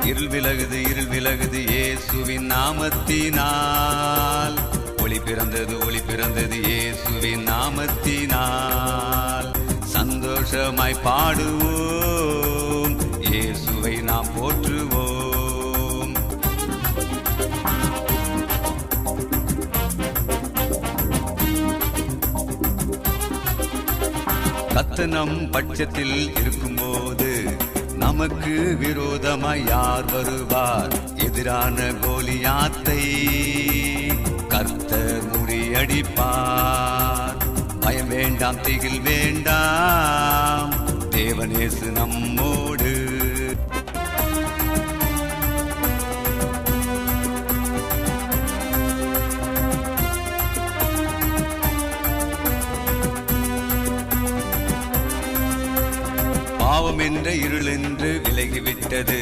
இருள் விலகுது இருள் விலகுது இயேசுவின் நாமத்தினால். ஒளி பிறந்தது இயேசுவின் நாமத்தினால். சந்தோஷமாய் பாடுவோம், இயேசுவை நாம் போற்றுவோம். கர்த்தர் நம் பட்சத்தில் இருக்கும்போது நமக்கு விரோதமாய் யார் வருவார்? எதிரான கோலியாத்தை கர்த்தர் முறியடிப்பார். பயம் வேண்டாம், திகில் வேண்டாம், தேவன் இயேசு நம்மோடு. பாவம் என்ற இருள் என்று விலகிவிட்டது.